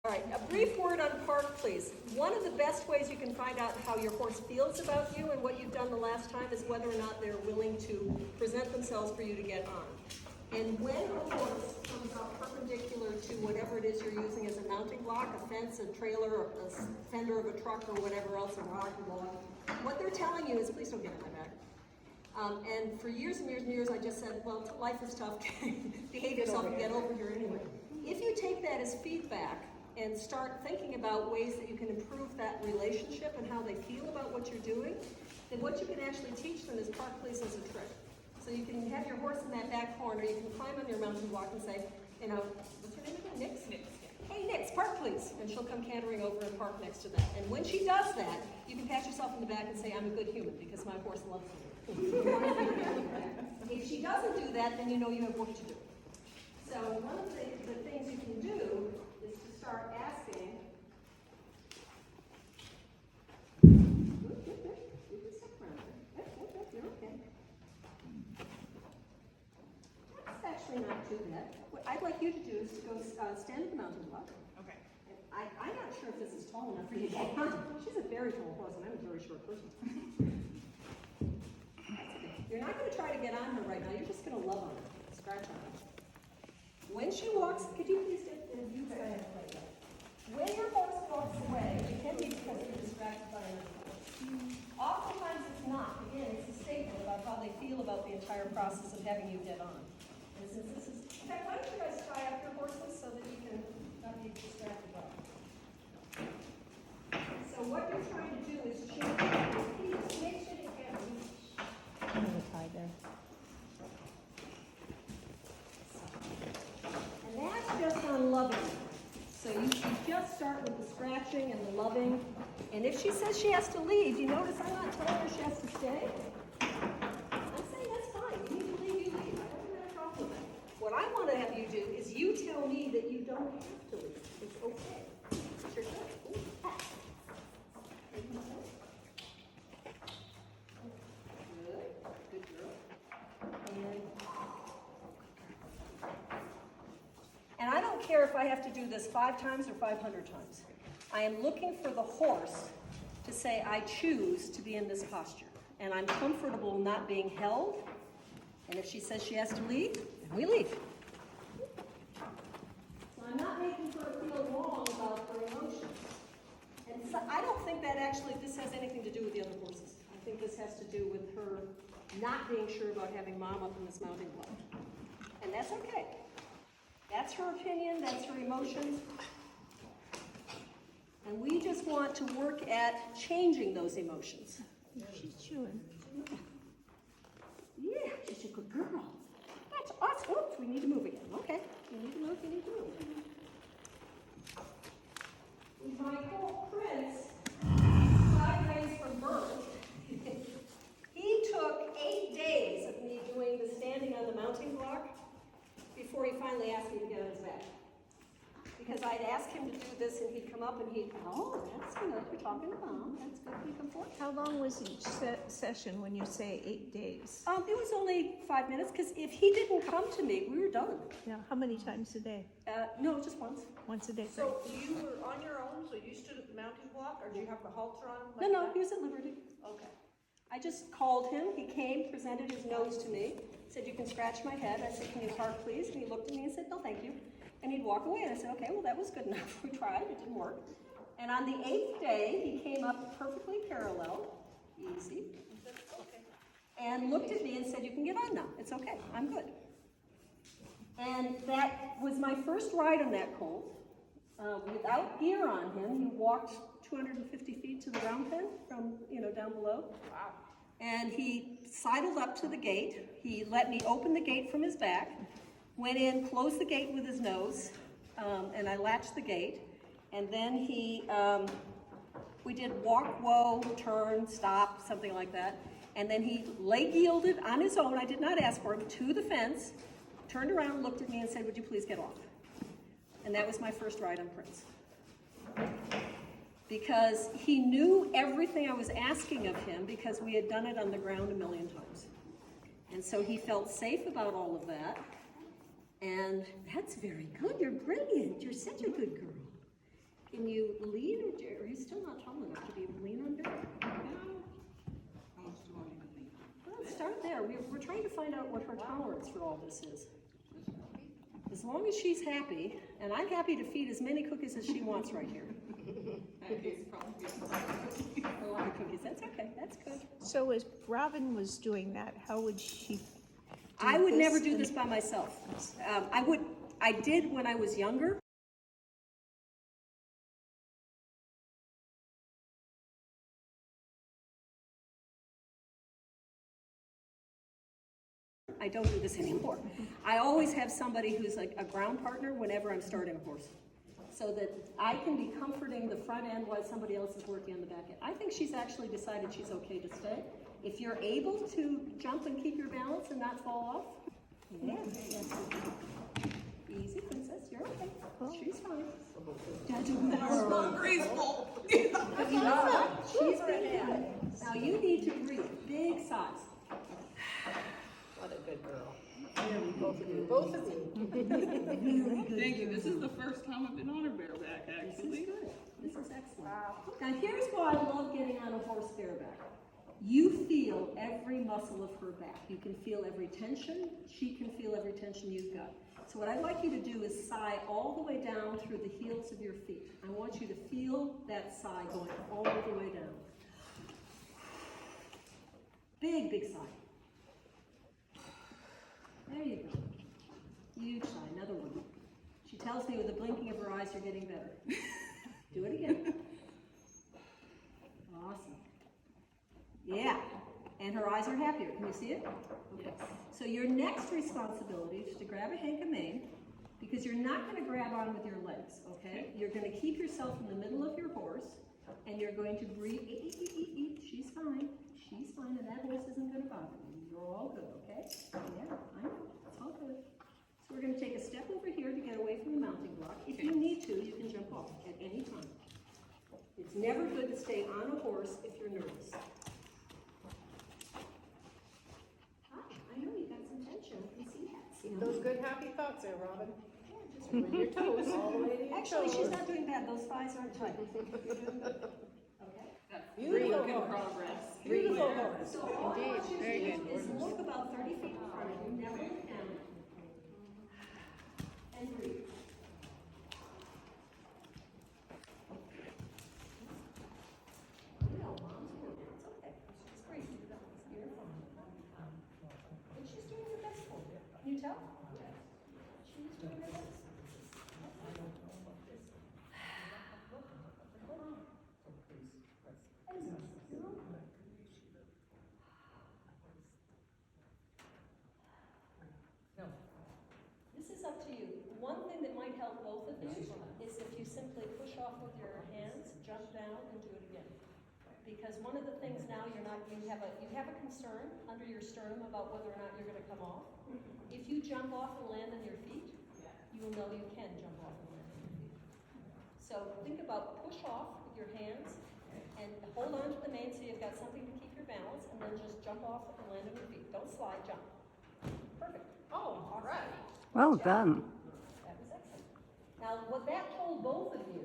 All right, a brief word on park, please. One of the best ways you can find out how your horse feels about you and what you've done the last time is whether or not they're willing to present themselves for you to get on. And when a horse comes out perpendicular to whatever it is you're using as a mounting block, a fence, a trailer, a fender of a truck, or whatever else, a rock, a log, what they're telling you is, please don't get in my back. And for years and years and years, I just said, well, life is tough. Behave yourself and get over here anyway. If you take that as feedback and start thinking about ways that you can improve that relationship and how they feel about what you're doing, then what you can actually teach them is park please as a trick. So you can have your horse in that back corner, you can climb on your mountain block and say, you know, what's her name again? Nix? Nix, yeah. Hey Nix, park please. And she'll come cantering over and park next to that. And when she does that, you can pat yourself in the back and say, I'm a good human because my horse loves me. If she doesn't do that, then you know you have work to do. So one of the things you can do is to start asking, you're okay. That's actually not too bad. What I'd like you to do is to go stand at the mountain block. Okay. I'm not sure if this is tall enough for you to get on. She's a very tall horse, and I'm a very short person. You're not going to try to get on her right now. You're just going to love on her, scratch on her. When she walks, could you please get the view that I have played with? When your horse walks away, it can be because you're distracted by another horse. Oftentimes it's not. Again, it's a statement about how they feel about the entire process of having you get on. And since this is, in fact, why don't you guys tie up your horses so that you can not be distracted by them. So what you're trying to do is change your feet. Make sure you get reach. I'm going to tie there. And that's just on loving. So you should just start with the scratching and the loving. And if she says she has to leave, you notice I'm not telling her she has to stay. I'm saying that's fine. You need to leave, you leave. I don't have a problem with that. What I want to have you do is you tell me that you don't have to leave. It's okay. It's your choice. Ooh, pat. Good. Good girl. And I don't care if I have to do this 5 times or 500 times. I am looking for the horse to say, I choose to be in this posture. And I'm comfortable not being held. And if she says she has to leave, then we leave. So I'm not making her feel wrong about her emotions. And so I don't think that actually this has anything to do with the other horses. I think this has to do with her not being sure about having mom up in this mounting block. And that's okay. That's her opinion, that's her emotions. And we just want to work at changing those emotions. She's chewing. Yeah, she's a good girl. That's awesome. Oops, we need to move again. Okay, you need to move, you need to move. My cool Prince, sideways from birth, he took 8 days of me doing the standing on the mounting block before he finally asked me to get on his back. Because I'd ask him to do this and he'd come up and he'd, oh, that's good, you're talking to mom, that's good, you come forward. How long was each session when you say 8 days? It was only 5 minutes, because if he didn't come to me, we were done. Yeah, how many times a day? No, just once. Once a day. So you were on your own, so you stood at the mounting block, or do you have the halter on? No, no, he was at liberty. Okay. I just called him, he came, presented his nose to me, said, you can scratch my head. I said, can you park please? And he looked at me and said, no, thank you. And he'd walk away, and I said, okay, well, that was good enough. We tried, it didn't work. And on the 8th day, he came up perfectly parallel, easy, and looked at me and said, you can get on now. It's okay, I'm good. And that was my first ride on that colt. Without gear on him, he walked 250 feet to the round pen from, down below. Wow. And he sidled up to the gate. He let me open the gate from his back, went in, closed the gate with his nose, and I latched the gate. And then we did walk, whoa, turn, stop, something like that. And then he leg yielded on his own, I did not ask for him, to the fence, turned around, looked at me and said, would you please get off? And that was my first ride on Prince. Because he knew everything I was asking of him because we had done it on the ground a million times. And so he felt safe about all of that. And that's very good. You're brilliant. You're such a good girl. Can you lean, or are you still not tall enough to be able to lean on bareback? How much do you want me to lean? Well, let's start there. We're trying to find out what her tolerance for all this is. As long as she's happy, and I'm happy to feed as many cookies as she wants right here. A lot of cookies, that's okay, that's good. So as Robin was doing that, how would she do I would this never do and- this by myself. I did when I was younger. I don't do this anymore. I always have somebody who's like a ground partner whenever I'm starting a horse, so that I can be comforting the front end while somebody else is working on the back end. I think she's actually decided she's okay to stay. If you're able to jump and keep your balance and not fall off, yeah. Easy, princess, you're okay. She's fine. That's not graceful. But you know what? She's been. Now you need to breathe. Big sighs. What a good girl. Both of you. Both of you. Thank you. This is the first time I've been on a bareback, This is actually. good. This is excellent. Now here's why I love getting on a horse bareback. You feel every muscle of her back. You can feel every tension. She can feel every tension you've got. So what I'd like you to do is sigh all the way down through the heels of your feet. I want you to feel that sigh going all the way down. Big, big sigh. There you go. Huge sigh, another one. She tells me with the blinking of her eyes you're getting better. Do it again. Awesome. Yeah, and her eyes are happier. Can you see it? Okay. So your next responsibility is to grab a hank of mane, because you're not going to grab on with your legs, okay? You're going to keep yourself in the middle of your horse, and you're going to breathe. Eat, eat, eat, eat. She's fine. She's fine, and that horse isn't going to bother you. You're all good, okay? Yeah, I know. It's all good. So we're going to take a step over here to get away from the mounting block. If you need to, you can jump off at any time. It's never good to stay on a horse if you're nervous. I know you got some tension. I can see that. Keep those good happy thoughts there, Robin. Just with your toes all the way to your Actually, toes. she's not doing bad. Those thighs aren't tight. You're doing good. Okay. Beautiful Work in horse. progress. Beautiful horse. So all I want you to Very do good. is look about 30 feet in front of you, never look down, and breathe. You know, Mom's working. It's okay. She's crazy. You're fine. And she's doing her best for you. Can you tell? She's doing her best. This is up to you. One thing that might help both of you is if you simply push off with your hands, jump down, and do it again. Because one of the things now you have a concern under your sternum about whether or not you're going to come off. If you jump off and land on your feet, you will know you can jump off and land on your feet. So think about push off with your hands and hold on to the mane so you've got something to keep your balance, and then just jump off and land on your feet. Don't slide, jump. Perfect. Oh, all right. Well done. That was excellent. Now, what that told both of you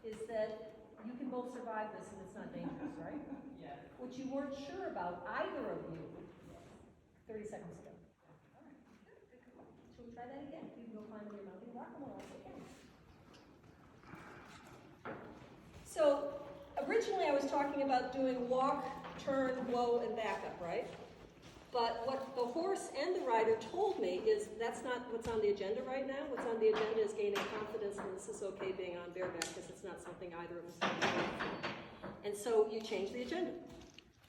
is that you can both survive this and it's not dangerous, right? Yes. What you weren't sure about, either of you, 30 seconds ago. All right, good. Shall we try that again? You can go climb on your mounting block and we'll also can. So, originally I was talking about doing walk, turn, blow, and back up, right? But what the horse and the rider told me is that's not what's on the agenda right now. What's on the agenda is gaining confidence, and this is okay being on bareback because it's not something either of us can do. And so you change the agenda.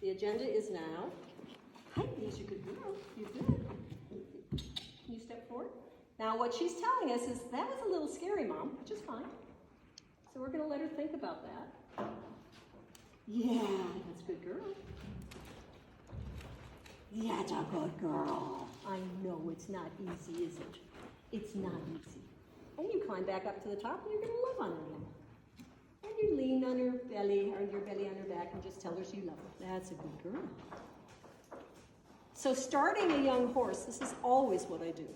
The agenda is now, hi, Denise, you're good girl. You're good. Can you step forward? Now what she's telling us is that was a little scary, Mom, which is fine. So we're going to let her think about that. Yeah, that's a good girl. That's a good girl. I know it's not easy, is it? It's not easy. And you climb back up to the top and you're going to love on her again. And you lean on her belly, or your belly on her back, and just tell her you love her. That's a good girl. So starting a young horse, this is always what I do.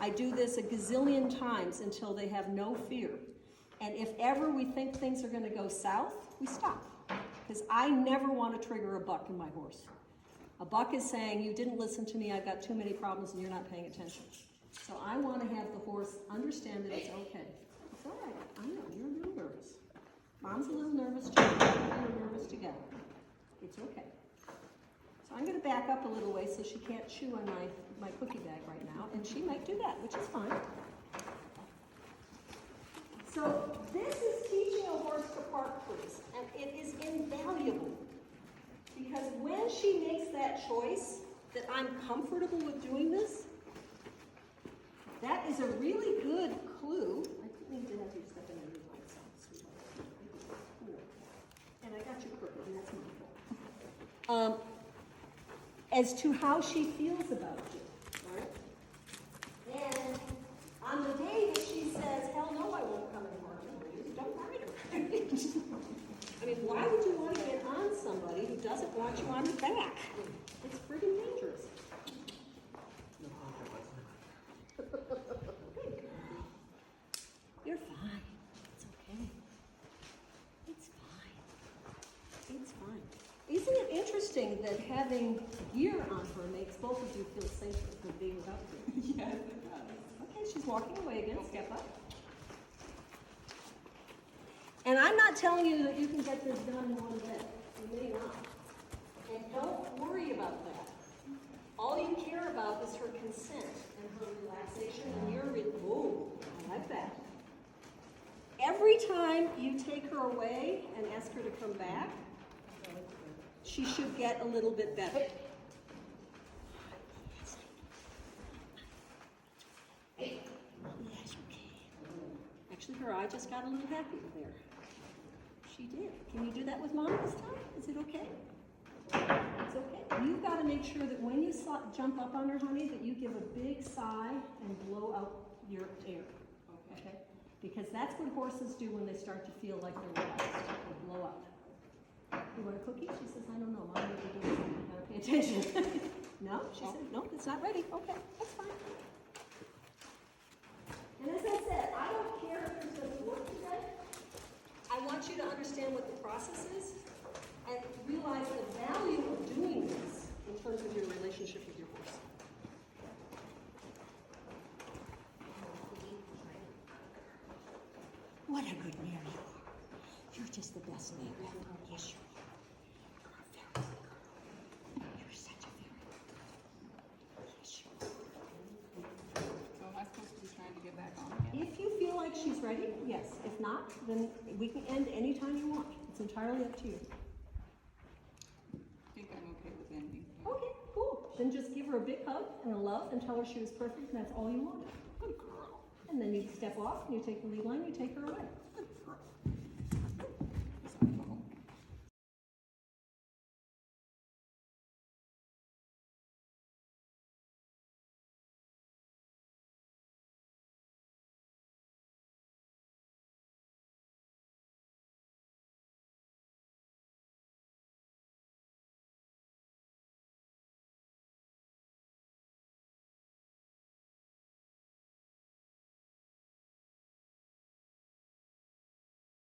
I do this a gazillion times until they have no fear. And if ever we think things are gonna go south, we stop. Because I never want to trigger a buck in my horse. A buck is saying, you didn't listen to me, I've got too many problems and you're not paying attention. So I want to have the horse understand that it's okay. It's all right, I know, you're a little nervous. Mom's a little nervous too, we're nervous together. It's okay. So I'm going to back up a little way so she can't chew on my cookie bag right now, and she might do that, which is fine. So this is teaching a horse to park, please, and it is invaluable. Because when she makes that choice, that I'm comfortable with doing this, that is a really good clue. I didn't mean to have you step in and move myself, sweetheart. Cool. And I got you crooked, and that's my fault. As to how she feels about you, right? And on the day that she says, hell no, I won't come and park with you, don't ride her. I mean, why would you want to get on somebody who doesn't want you on your back? It's friggin' dangerous. You're fine. It's okay. It's fine. It's fine. Isn't it interesting that having gear on her makes both of you feel safer than being without gear? Yes, it does. Okay, she's walking away again. Step up. And I'm not telling you that you can get this done in one day. You may not. And don't worry about that. All you care about is her consent and her relaxation and your oh, I like that. Every time you take her away and ask her to come back, she should get a little bit better. Yes, okay. Actually, her eye just got a little happier there. She did. Can you do that with Mom this time? Is it okay? It's okay. You've got to make sure that when you jump up on her, honey, that you give a big sigh and blow out your air. Okay? Because that's what horses do when they start to feel like they're relaxed. They blow up. You want a cookie? She says, I don't know. Mom, what are you doing? I gotta pay attention. No? She said, no, it's not ready. Okay, that's fine. And as I said, I don't care if this doesn't work today. I want you to understand what the process is and realize the value of doing this in terms of your relationship with your horse. What a good mare you are. You're just the best mare ever. Yes, you are. You're a very good girl. You're such a very good girl. Yes, you are. So am I supposed to be trying to get back on again? If you feel like she's ready, yes. If not, then we can end anytime you want. It's entirely up to you. I think I'm okay with ending. Okay, cool. Then just give her a big hug and a love and tell her she was perfect and that's all you wanted. Good girl. And then you step off and you take the lead line, you take her away. Good girl.